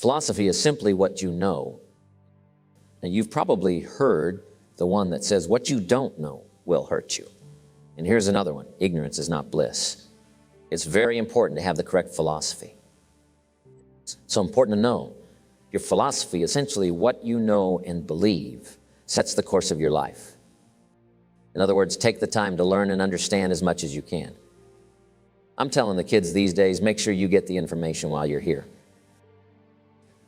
Philosophy is simply what you know. Now, you've probably heard the one that says, what you don't know will hurt you. And here's another one: ignorance is not bliss. It's very important to have the correct philosophy. It's so important to know your philosophy, essentially what you know and believe, sets the course of your life. In other words, take the time to learn and understand as much as you can. I'm telling the kids these days, make sure you get the information while you're here.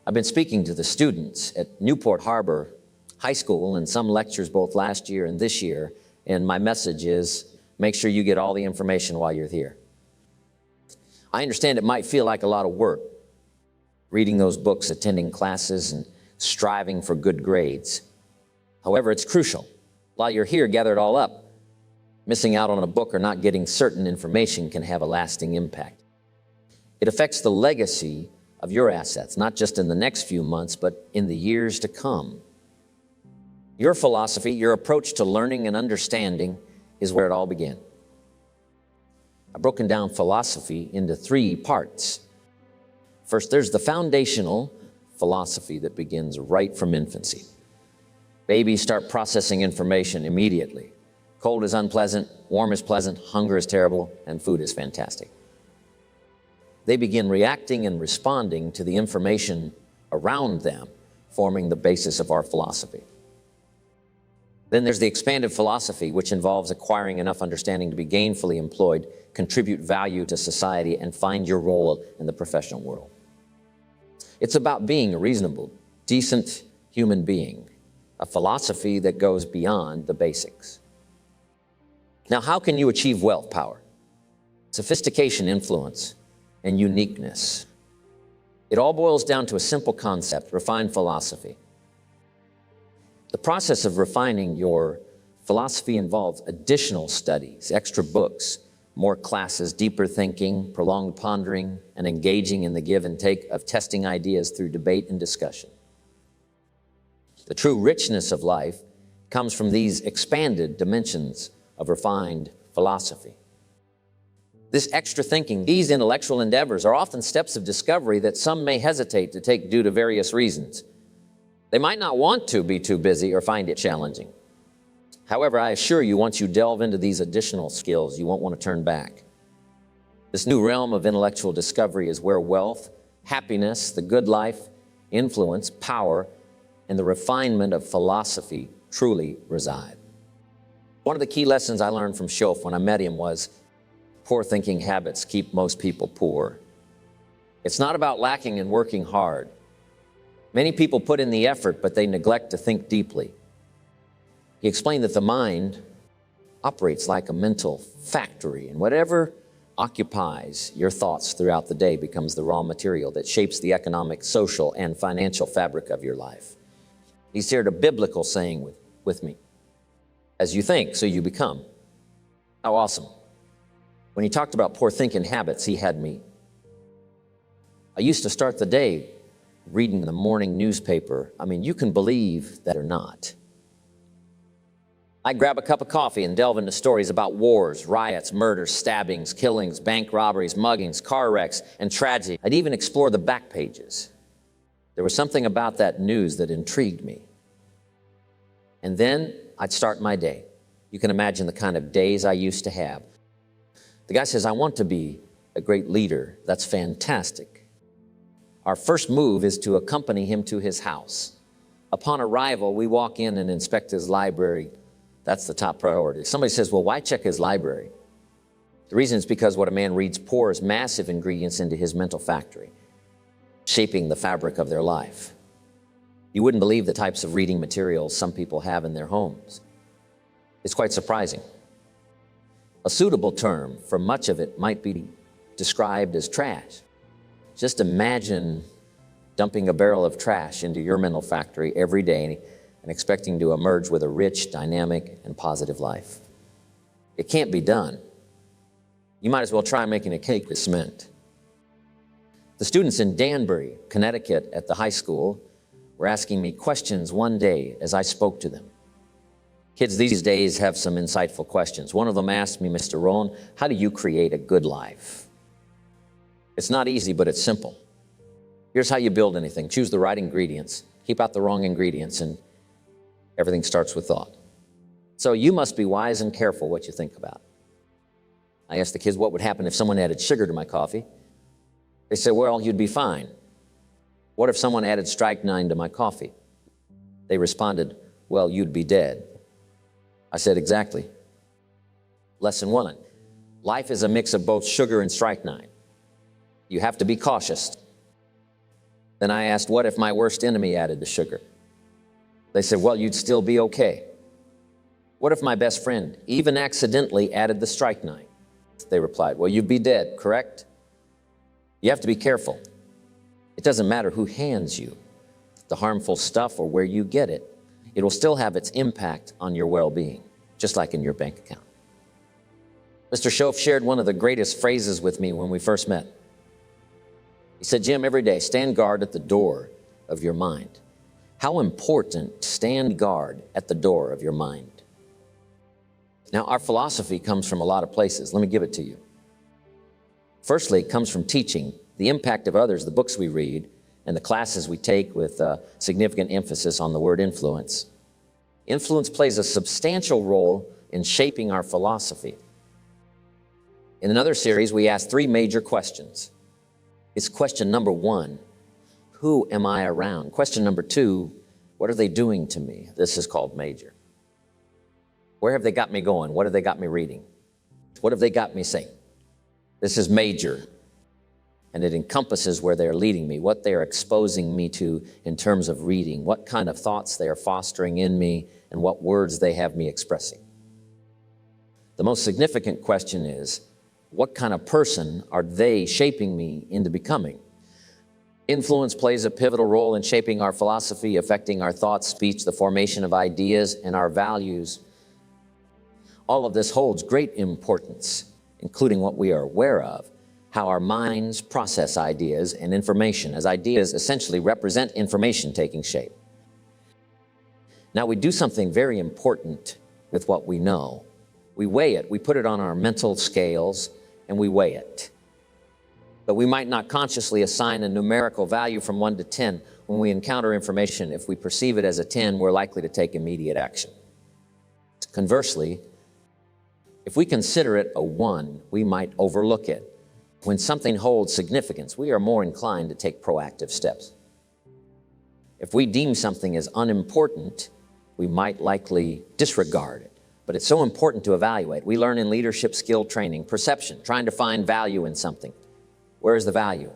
I've been speaking to the students at Newport Harbor High School in some lectures both last year and this year, and my message is, make sure you get all the information while you're here. I understand it might feel like a lot of work, reading those books, attending classes, and striving for good grades. However, it's crucial. While you're here, gather it all up. Missing out on a book or not getting certain information can have a lasting impact. It affects the legacy of your assets, not just in the next few months, but in the years to come. Your philosophy, your approach to learning and understanding is where it all began. I've broken down philosophy into 3 parts. First, there's the foundational philosophy that begins right from infancy. Babies start processing information immediately. Cold is unpleasant, warm is pleasant, hunger is terrible, and food is fantastic. They begin reacting and responding to the information around them, forming the basis of our philosophy. Then there's the expanded philosophy, which involves acquiring enough understanding to be gainfully employed, contribute value to society, and find your role in the professional world. It's about being a reasonable, decent human being, a philosophy that goes beyond the basics. Now, how can you achieve wealth, power, sophistication, influence, and uniqueness? It all boils down to a simple concept: refined philosophy. The process of refining your philosophy involves additional studies, extra books, more classes, deeper thinking, prolonged pondering, and engaging in the give and take of testing ideas through debate and discussion. The true richness of life comes from these expanded dimensions of refined philosophy. This extra thinking, these intellectual endeavors are often steps of discovery that some may hesitate to take due to various reasons. They might not want to be too busy or find it challenging. However, I assure you, once you delve into these additional skills, you won't want to turn back. This new realm of intellectual discovery is where wealth, happiness, the good life, influence, power, and the refinement of philosophy truly reside. One of the key lessons I learned from Schoff when I met him was, poor thinking habits keep most people poor. It's not about lacking in working hard. Many people put in the effort, but they neglect to think deeply. He explained that the mind operates like a mental factory, and whatever occupies your thoughts throughout the day becomes the raw material that shapes the economic, social, and financial fabric of your life. He shared a biblical saying with me: as you think, so you become. How awesome. When he talked about poor thinking habits, he had me. I used to start the day reading the morning newspaper. I mean, you can believe that or not. I'd grab a cup of coffee and delve into stories about wars, riots, murders, stabbings, killings, bank robberies, muggings, car wrecks, and tragedy. I'd even explore the back pages. There was something about that news that intrigued me. And then I'd start my day. You can imagine the kind of days I used to have. The guy says, I want to be a great leader. That's fantastic. Our first move is to accompany him to his house. Upon arrival, we walk in and inspect his library. That's the top priority. Somebody says, well, why check his library? The reason is because what a man reads pours massive ingredients into his mental factory, shaping the fabric of their life. You wouldn't believe the types of reading materials some people have in their homes. It's quite surprising. A suitable term for much of it might be described as trash. Just imagine dumping a barrel of trash into your mental factory every day and expecting to emerge with a rich, dynamic, and positive life. It can't be done. You might as well try making a cake with cement. The students in Danbury, Connecticut at the high school were asking me questions one day as I spoke to them. Kids these days have some insightful questions. One of them asked me, Mr. Rohn, how do you create a good life? It's not easy, but it's simple. Here's how you build anything. Choose the right ingredients. Keep out the wrong ingredients, and everything starts with thought. So you must be wise and careful what you think about. I asked the kids what would happen if someone added sugar to my coffee. They said, well, you'd be fine. What if someone added strychnine to my coffee? They responded, well, you'd be dead. I said, exactly. Lesson 1. Life is a mix of both sugar and strychnine. You have to be cautious. Then I asked, what if my worst enemy added the sugar? They said, well, you'd still be okay. What if my best friend even accidentally added the strychnine? They replied, well, you'd be dead, correct? You have to be careful. It doesn't matter who hands you the harmful stuff or where you get it. It will still have its impact on your well-being, just like in your bank account. Mr. Schoaf shared one of the greatest phrases with me when we first met. He said, Jim, every day, stand guard at the door of your mind. How important, stand guard at the door of your mind. Now, our philosophy comes from a lot of places. Let me give it to you. Firstly, it comes from teaching, the impact of others, the books we read, and the classes we take with significant emphasis on the word influence. Influence plays a substantial role in shaping our philosophy. In another series, we asked 3 major questions. It's question number 1, who am I around? Question number 2, what are they doing to me? This is called major. Where have they got me going? What have they got me reading? What have they got me saying? This is major, and it encompasses where they're leading me, what they're exposing me to in terms of reading, what kind of thoughts they are fostering in me, and what words they have me expressing. The most significant question is, what kind of person are they shaping me into becoming? Influence plays a pivotal role in shaping our philosophy, affecting our thoughts, speech, the formation of ideas, and our values. All of this holds great importance, including what we are aware of, how our minds process ideas and information, as ideas essentially represent information taking shape. Now, we do something very important with what we know. We weigh it, we put it on our mental scales, and we weigh it. But we might not consciously assign a numerical value from 1 to 10 when we encounter information. If we perceive it as a 10, we're likely to take immediate action. Conversely, if we consider it a 1, we might overlook it. When something holds significance, we are more inclined to take proactive steps. If we deem something as unimportant, we might likely disregard it. But it's so important to evaluate. We learn in leadership skill training, perception, trying to find value in something. Where is the value?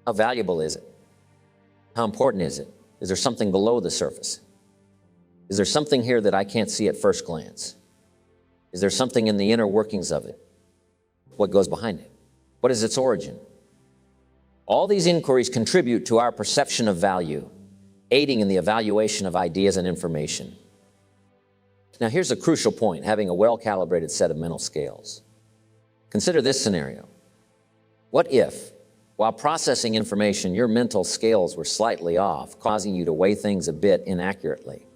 How valuable is it? How important is it? Is there something below the surface? Is there something here that I can't see at first glance? Is there something in the inner workings of it? What goes behind it? What is its origin? All these inquiries contribute to our perception of value, aiding in the evaluation of ideas and information. Now, here's a crucial point, having a well-calibrated set of mental scales. Consider this scenario. What if, while processing information, your mental scales were slightly off, causing you to weigh things a bit inaccurately?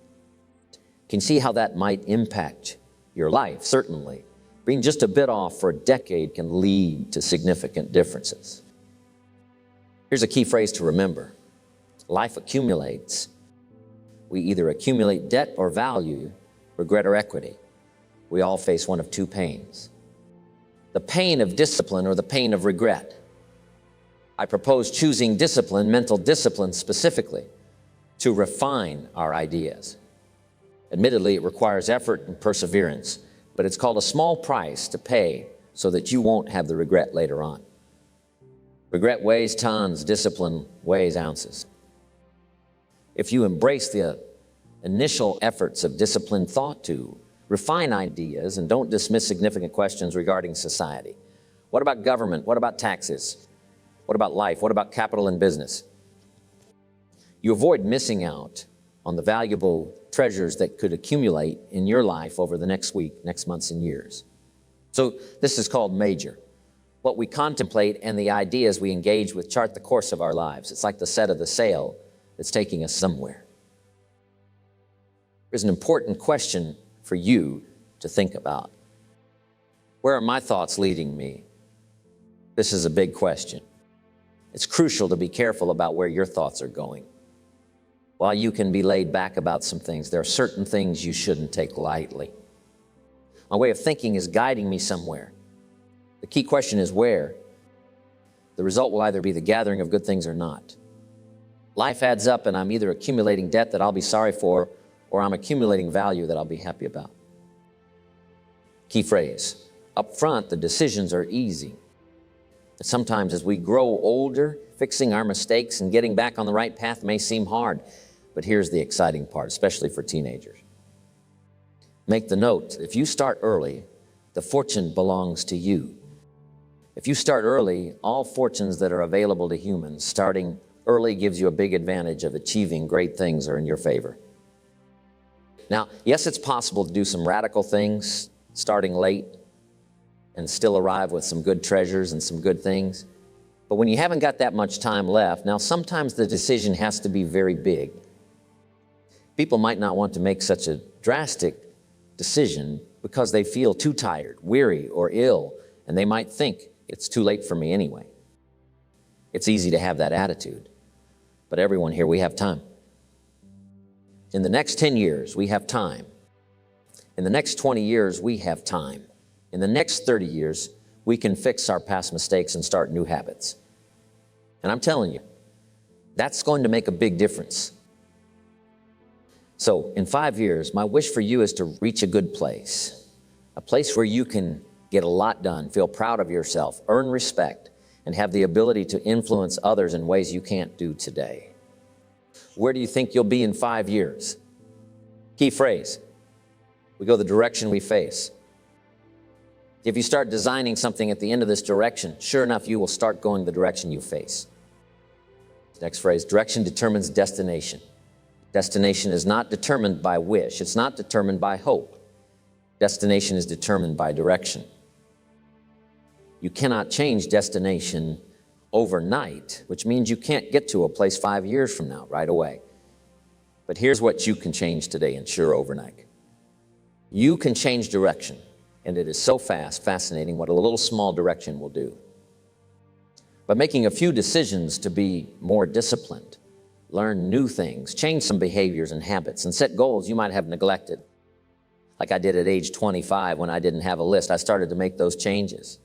Can you see how that might impact your life? Certainly. Being just a bit off for a decade can lead to significant differences. Here's a key phrase to remember. Life accumulates. We either accumulate debt or value, regret or equity. We all face one of 2 pains. The pain of discipline or the pain of regret. I propose choosing discipline, mental discipline specifically, to refine our ideas. Admittedly, it requires effort and perseverance, but it's called a small price to pay so that you won't have the regret later on. Regret weighs tons, discipline weighs ounces. If you embrace the initial efforts of disciplined thought to refine ideas and don't dismiss significant questions regarding society. What about government? What about taxes? What about life? What about capital and business? You avoid missing out on the valuable treasures that could accumulate in your life over the next week, next months, and years. So this is called major. What we contemplate and the ideas we engage with chart the course of our lives. It's like the set of the sail that's taking us somewhere. There's an important question for you to think about. Where are my thoughts leading me? This is a big question. It's crucial to be careful about where your thoughts are going. While you can be laid back about some things, there are certain things you shouldn't take lightly. My way of thinking is guiding me somewhere. The key question is where. The result will either be the gathering of good things or not. Life adds up, and I'm either accumulating debt that I'll be sorry for, or I'm accumulating value that I'll be happy about. Key phrase. Up front, the decisions are easy. Sometimes as we grow older, fixing our mistakes and getting back on the right path may seem hard. But here's the exciting part, especially for teenagers. Make the note, if you start early, the fortune belongs to you. If you start early, all fortunes that are available to humans, starting early gives you a big advantage of achieving great things are in your favor. Now, yes, it's possible to do some radical things starting late and still arrive with some good treasures and some good things. But when you haven't got that much time left, now sometimes the decision has to be very big. People might not want to make such a drastic decision because they feel too tired, weary, or ill, and they might think it's too late for me anyway. It's easy to have that attitude, but everyone here, we have time. In the next 10 years, we have time. In the next 20 years, we have time. In the next 30 years, we can fix our past mistakes and start new habits. And I'm telling you, that's going to make a big difference. So in 5 years, my wish for you is to reach a good place, a place where you can get a lot done, feel proud of yourself, earn respect, and have the ability to influence others in ways you can't do today. Where do you think you'll be in 5 years? Key phrase, we go the direction we face. If you start designing something at the end of this direction, sure enough, you will start going the direction you face. Next phrase, direction determines destination. Destination is not determined by wish. It's not determined by hope. Destination is determined by direction. You cannot change destination overnight, which means you can't get to a place 5 years from now right away. But here's what you can change today, and sure, overnight. You can change direction, and it is so fascinating what a little small direction will do. By making a few decisions to be more disciplined, learn new things, change some behaviors and habits, and set goals you might have neglected. Like I did at age 25 when I didn't have a list, I started to make those changes.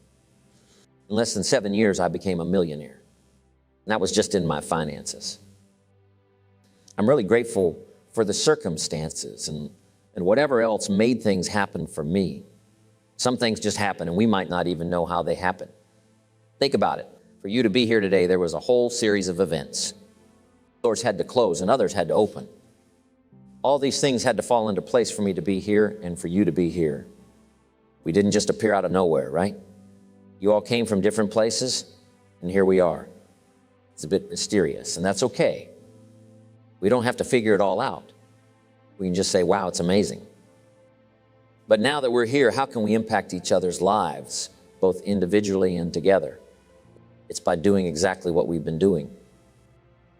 In less than 7 years, I became a millionaire. And that was just in my finances. I'm really grateful for the circumstances and whatever else made things happen for me. Some things just happen and we might not even know how they happen. Think about it. For you to be here today, there was a whole series of events. Doors had to close and others had to open. All these things had to fall into place for me to be here and for you to be here. We didn't just appear out of nowhere, right? You all came from different places, and here we are. It's a bit mysterious, and that's okay. We don't have to figure it all out. We can just say, wow, it's amazing. But now that we're here, how can we impact each other's lives, both individually and together? It's by doing exactly what we've been doing.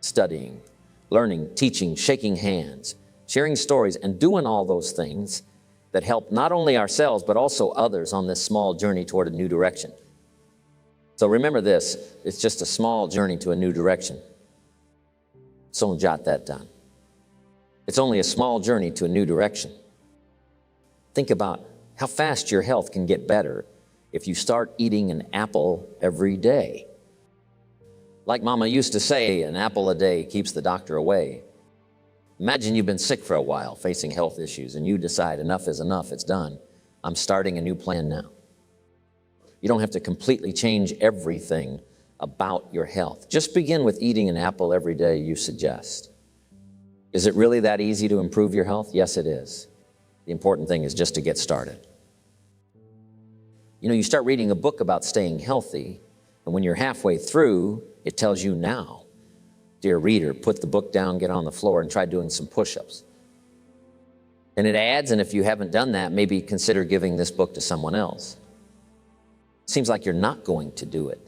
Studying, learning, teaching, shaking hands, sharing stories, and doing all those things that help not only ourselves, but also others on this small journey toward a new direction. So remember this, it's just a small journey to a new direction. Someone jot that down. It's only a small journey to a new direction. Think about how fast your health can get better if you start eating an apple every day. Like Mama used to say, an apple a day keeps the doctor away. Imagine you've been sick for a while, facing health issues, and you decide enough is enough, it's done. I'm starting a new plan now. You don't have to completely change everything about your health. Just begin with eating an apple every day you suggest. Is it really that easy to improve your health? Yes, it is. The important thing is just to get started. You know, you start reading a book about staying healthy, and when you're halfway through, it tells you now, dear reader, put the book down, get on the floor, and try doing some push-ups. And it adds, and if you haven't done that, maybe consider giving this book to someone else. Seems like you're not going to do it.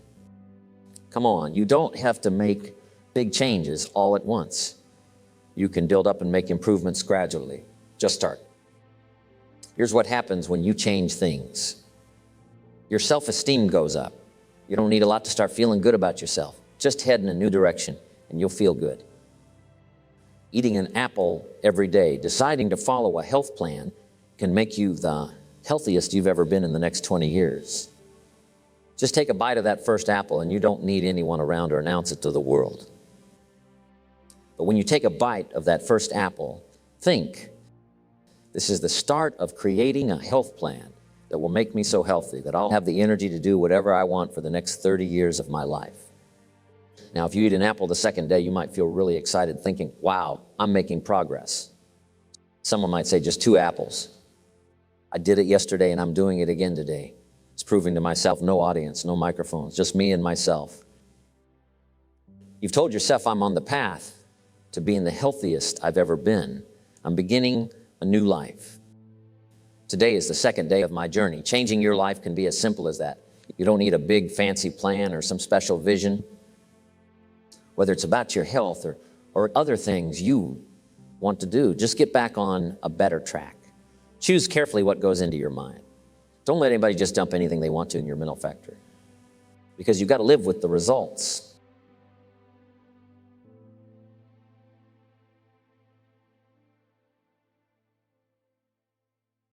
Come on, you don't have to make big changes all at once. You can build up and make improvements gradually. Just start. Here's what happens when you change things. Your self-esteem goes up. You don't need a lot to start feeling good about yourself. Just head in a new direction and you'll feel good. Eating an apple every day, deciding to follow a health plan can make you the healthiest you've ever been in the next 20 years. Just take a bite of that first apple and you don't need anyone around to announce it to the world. But when you take a bite of that first apple, think, this is the start of creating a health plan that will make me so healthy that I'll have the energy to do whatever I want for the next 30 years of my life. Now, if you eat an apple the second day, you might feel really excited thinking, wow, I'm making progress. Someone might say just 2 apples. I did it yesterday and I'm doing it again today. It's proving to myself, no audience, no microphones, just me and myself. You've told yourself I'm on the path to being the healthiest I've ever been. I'm beginning a new life. Today is the second day of my journey. Changing your life can be as simple as that. You don't need a big fancy plan or some special vision. Whether it's about your health or other things you want to do, just get back on a better track. Choose carefully what goes into your mind. Don't let anybody just dump anything they want to in your mental factory, because you've got to live with the results.